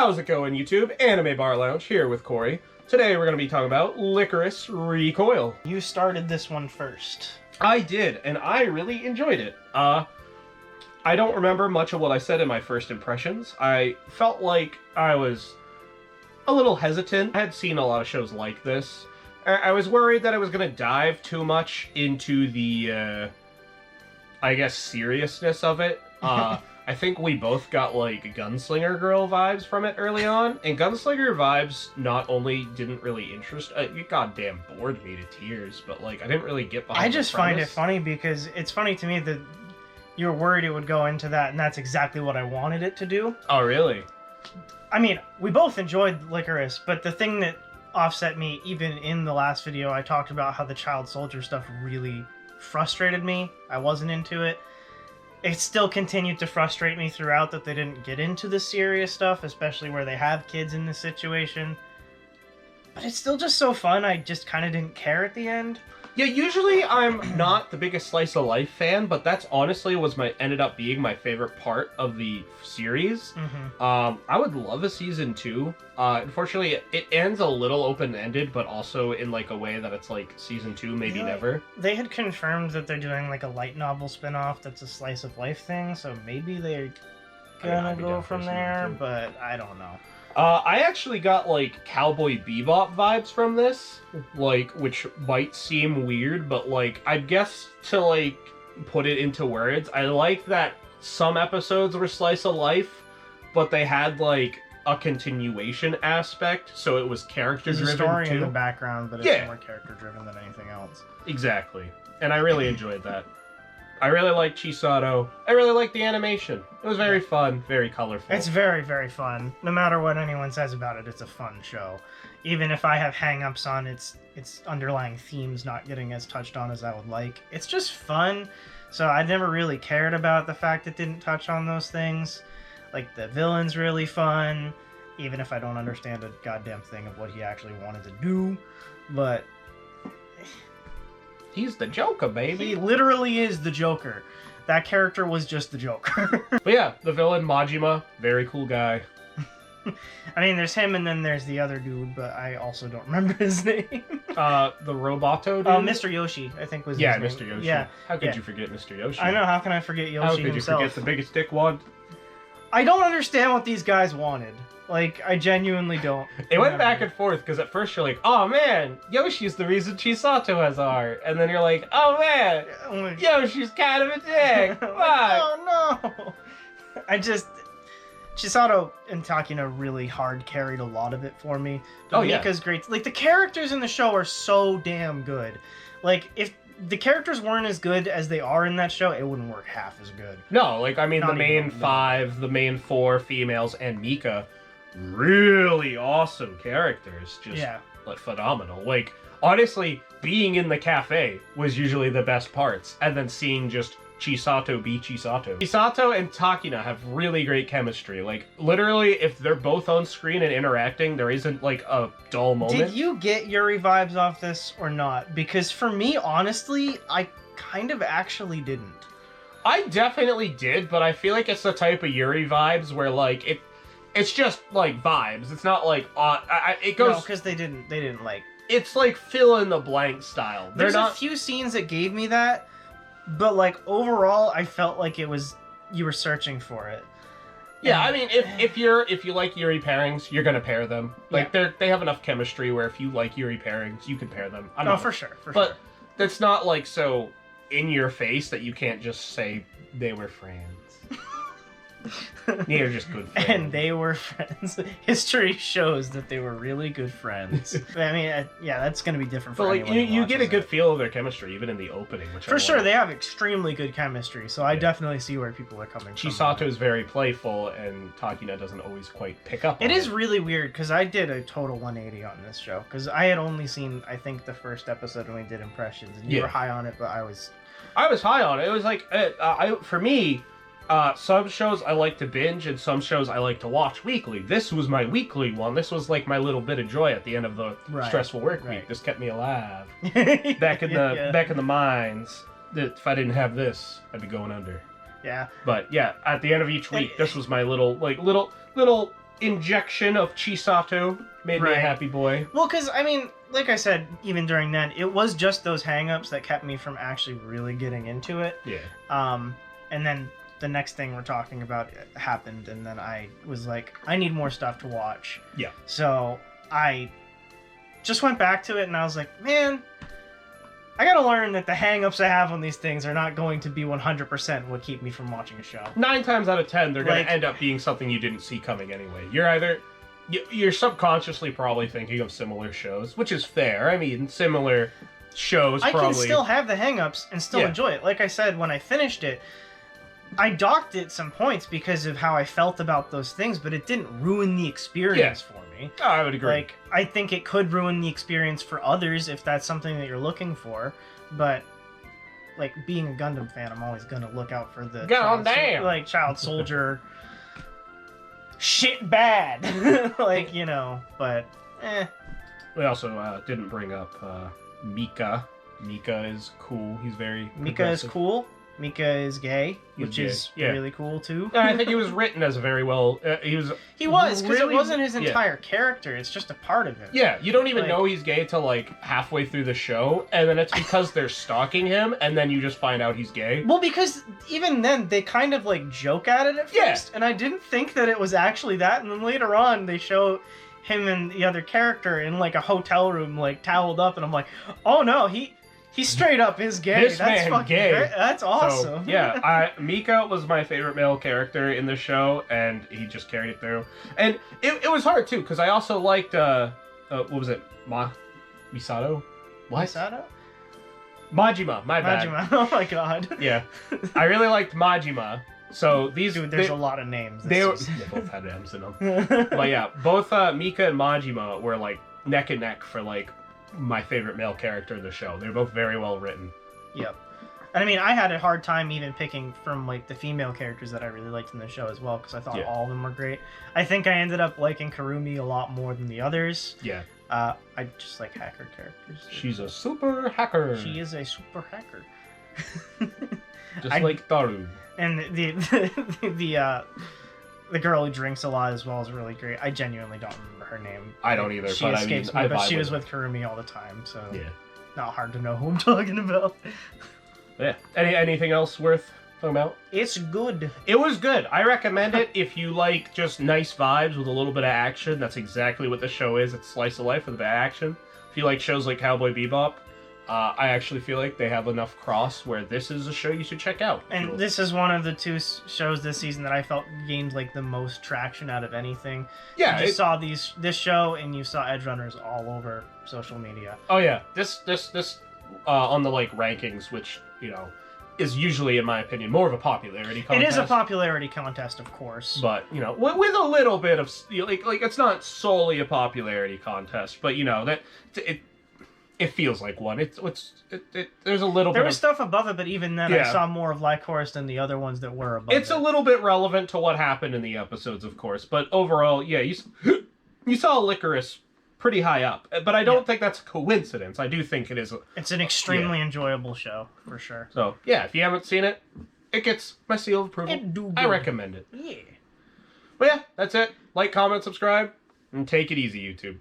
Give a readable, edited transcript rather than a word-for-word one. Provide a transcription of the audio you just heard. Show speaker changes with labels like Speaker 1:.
Speaker 1: How's it going, YouTube? Anime Bar Lounge here with Corey. Today we're going to be talking about Lycoris Recoil.
Speaker 2: You started this one first.
Speaker 1: I did, and I really enjoyed it. I don't remember much of what I said in my first impressions. I felt like I was a little hesitant. I had seen a lot of shows like this. I was worried that I was going to dive too much into the, I guess, seriousness of it. I think we both got, like, Gunslinger Girl vibes from it early on, and Gunslinger vibes not only didn't really interest... it goddamn bored me to tears, but, like, I didn't really get behind
Speaker 2: I just find it funny because it's funny to me that you were worried it would go into that, and that's exactly what I wanted it to do.
Speaker 1: Oh, really?
Speaker 2: I mean, we both enjoyed Lycoris, but the thing that offset me, even in the last video, I talked about how the child soldier stuff really frustrated me. I wasn't into it. It still continued to frustrate me throughout that they didn't get into the serious stuff, especially where they have kids in this situation. But it's still just so fun, I just kind of didn't care at the end.
Speaker 1: Yeah, usually I'm not the biggest slice of life fan, but that's honestly ended up being my favorite part of the series.
Speaker 2: Mm-hmm.
Speaker 1: I would love a season 2. Unfortunately, it ends a little open-ended, but also in like a way that it's like season 2, maybe never.
Speaker 2: They had confirmed that they're doing like a light novel spin-off that's a slice of life thing, so maybe they're gonna go from there, but I don't know.
Speaker 1: I actually got, like, Cowboy Bebop vibes from this, like, which might seem weird, but, like, I guess to, like, put it into words, I like that some episodes were slice of life, but they had, like, a continuation aspect, so it was character-driven,
Speaker 2: There's a story
Speaker 1: too.
Speaker 2: in the background, but it's more character-driven than anything else.
Speaker 1: Exactly. And I really enjoyed that. I really liked Chisato. I really liked the animation. It was very fun, very colorful.
Speaker 2: It's very, very fun. No matter what anyone says about it, it's a fun show. Even if I have hang-ups on its underlying themes not getting as touched on as I would like. It's just fun, so I never really cared about the fact it didn't touch on those things. Like, the villain's really fun, even if I don't understand a goddamn thing of what he actually wanted to do. But
Speaker 1: he's the Joker, baby.
Speaker 2: He literally is the Joker. That character was just the Joker.
Speaker 1: But yeah, the villain, Majima, very cool guy.
Speaker 2: I mean, there's him and then there's the other dude, but I also don't remember his name.
Speaker 1: The Roboto dude?
Speaker 2: Oh, Mr. Yoshi, I think was his name.
Speaker 1: Mr. Yoshi.
Speaker 2: Yeah.
Speaker 1: How could you forget Mr. Yoshi?
Speaker 2: I know, how can I forget Yoshi
Speaker 1: How could
Speaker 2: himself?
Speaker 1: you forget the biggest dickwad?
Speaker 2: I don't understand what these guys wanted. Like, I genuinely don't.
Speaker 1: It went back and forth, because at first you're like, oh man, Yoshi's the reason Chisato has a heart. And then you're like, oh man, Yoshi's kind of a dick. Fuck.
Speaker 2: Oh no! Chisato and Takina really hard carried a lot of it for me. Mika's great. Like, the characters in the show are so damn good. Like, if the characters weren't as good as they are in that show, it wouldn't work half as good.
Speaker 1: No, like, I mean, the main 5, the main 4 females, and Mika, really awesome characters. Just, like, phenomenal. Like, honestly, being in the cafe was usually the best parts. And then seeing just Chisato be Chisato. Chisato and Takina have really great chemistry. Like, literally, if they're both on screen and interacting, there isn't, like, a dull moment.
Speaker 2: Did you get Yuri vibes off this or not? Because for me, honestly, I kind of actually didn't.
Speaker 1: I definitely did, but I feel like it's the type of Yuri vibes where, like, it's just, like, vibes. It's not, like, it goes...
Speaker 2: No, because they didn't, like...
Speaker 1: It's, like, fill-in-the-blank style.
Speaker 2: There's a few scenes that gave me that, but, like, overall, I felt like it was... You were searching for it.
Speaker 1: Yeah, I mean, if you like Yuri pairings, you're gonna pair them. Like, they have enough chemistry where if you like Yuri pairings, you can pair them.
Speaker 2: For sure,
Speaker 1: But that's not, like, so in your face that you can't just say they were friends. They're just good friends.
Speaker 2: And they were friends. History shows that they were really good friends. But, I mean, that's going to be different for
Speaker 1: anyone. But, like, you get a good feel of their chemistry, even in the opening. Which
Speaker 2: for sure, they have extremely good chemistry, so I definitely see where people are coming from.
Speaker 1: Chisato's very playful, and Takina doesn't always quite pick up on it.
Speaker 2: It is really weird, because I did a total 180 on this show, because I had only seen, I think, the first episode when we did impressions, and you were high on it, but I was
Speaker 1: high on it. It was like, for me... some shows I like to binge, and some shows I like to watch weekly. This was my weekly one. This was like my little bit of joy at the end of the stressful work week. This kept me alive. Back in the mines. If I didn't have this, I'd be going under.
Speaker 2: Yeah.
Speaker 1: But yeah, at the end of each week, this was my little injection of Chisato made me a
Speaker 2: Right.
Speaker 1: happy boy.
Speaker 2: Well, because, I mean, like I said, even during then, it was just those hang-ups that kept me from actually really getting into it.
Speaker 1: Yeah.
Speaker 2: And then the next thing we're talking about happened, and then I was like, I need more stuff to watch.
Speaker 1: Yeah.
Speaker 2: So I just went back to it, and I was like, man, I gotta learn that the hang-ups I have on these things are not going to be 100% what keep me from watching a show.
Speaker 1: 9 times out of 10, they're going
Speaker 2: Like-
Speaker 1: to end up being something you didn't see coming anyway. You're subconsciously probably thinking of similar shows, which is fair. I mean, similar shows
Speaker 2: I
Speaker 1: probably...
Speaker 2: can still have the hang-ups and still
Speaker 1: Yeah.
Speaker 2: enjoy it. Like I said, when I finished it, I docked it some points because of how I felt about those things, but it didn't ruin the experience for me.
Speaker 1: Oh, I would agree.
Speaker 2: Like, I think it could ruin the experience for others if that's something that you're looking for, but like being a Gundam fan, I'm always gonna look out for the
Speaker 1: Gundam!
Speaker 2: child soldier shit bad. Like, you know, but
Speaker 1: We also didn't bring up Mika. Mika is cool. He's very
Speaker 2: Mika is
Speaker 1: progressive.
Speaker 2: cool. Mika is gay,
Speaker 1: He's
Speaker 2: which
Speaker 1: gay,
Speaker 2: is
Speaker 1: yeah.
Speaker 2: really cool too.
Speaker 1: And I think he was written as a very well... he was
Speaker 2: Because
Speaker 1: really-
Speaker 2: it wasn't his
Speaker 1: yeah.
Speaker 2: entire character. It's just a part of him.
Speaker 1: Yeah, you don't even
Speaker 2: Like-
Speaker 1: know he's gay till like halfway through the show, and then it's because they're stalking him, and then you just find out he's gay.
Speaker 2: Well, because even then they kind of like joke at it at
Speaker 1: Yeah.
Speaker 2: first, and I didn't think that it was actually that. And then later on, they show him and the other character in like a hotel room, like toweled up, and I'm like, oh no, he straight up is gay.
Speaker 1: This
Speaker 2: That's
Speaker 1: man
Speaker 2: fucking
Speaker 1: gay.
Speaker 2: great. That's awesome.
Speaker 1: So, yeah, Mika was my favorite male character in the show, and he just carried it through. And it was hard too, because I also liked what was it, Misato? What?
Speaker 2: Misato?
Speaker 1: Majima. My bad.
Speaker 2: Majima. Oh my god.
Speaker 1: Yeah, I really liked Majima. So these
Speaker 2: Dude, there's a lot of names.
Speaker 1: they
Speaker 2: This
Speaker 1: both had M's in them.
Speaker 2: is-
Speaker 1: But yeah, both Mika and Majima were like neck and neck for like my favorite male character in the show. They're both very well written.
Speaker 2: Yep. And I mean, I had a hard time even picking from like the female characters that I really liked in the show as well, because I thought
Speaker 1: Yeah.
Speaker 2: all of them were great. I think I ended up liking Karumi a lot more than the others.
Speaker 1: Yeah,
Speaker 2: I just like hacker characters.
Speaker 1: she's a super hacker.
Speaker 2: She is a super hacker.
Speaker 1: just
Speaker 2: I-
Speaker 1: like Daru.
Speaker 2: And the girl who drinks a lot as well is really great. I genuinely don't remember her name.
Speaker 1: I don't either,
Speaker 2: She
Speaker 1: but I
Speaker 2: escapes
Speaker 1: mean,
Speaker 2: me,
Speaker 1: I
Speaker 2: but
Speaker 1: vibe
Speaker 2: she
Speaker 1: with
Speaker 2: was
Speaker 1: her.
Speaker 2: with Karumi all the time, so
Speaker 1: Yeah.
Speaker 2: not hard to know who I'm talking about.
Speaker 1: Yeah. Anything else worth talking about?
Speaker 2: It's good.
Speaker 1: It was good. I recommend it if you like just nice vibes with a little bit of action. That's exactly what the show is. It's slice of life with a bit of action. If you like shows like Cowboy Bebop, I actually feel like they have enough cross where this is a show you should check out.
Speaker 2: And this is one of the two shows this season that I felt gained like the most traction out of anything.
Speaker 1: yeah.
Speaker 2: You just saw this show, and you saw Edge Runners all over social media.
Speaker 1: Oh yeah. This on the like rankings, which is usually, in my opinion, more of a popularity contest.
Speaker 2: It is a popularity contest, of course.
Speaker 1: But with a little bit of like it's not solely a popularity contest, but that it feels like one. There's a little
Speaker 2: There
Speaker 1: bit
Speaker 2: was stuff above it, but even then, I
Speaker 1: Yeah.
Speaker 2: saw more of Lycoris than the other ones that were above
Speaker 1: it's
Speaker 2: it.
Speaker 1: a little bit relevant to what happened in the episodes, of course, but overall, yeah, you saw Lycoris pretty high up, but I don't think that's a coincidence. I do think it is.
Speaker 2: It's an extremely enjoyable show, for sure.
Speaker 1: So yeah, if you haven't seen it, it gets my seal of approval.
Speaker 2: It do
Speaker 1: I
Speaker 2: good.
Speaker 1: recommend it.
Speaker 2: Yeah.
Speaker 1: But yeah, that's it. Like, comment, subscribe, and take it easy, YouTube.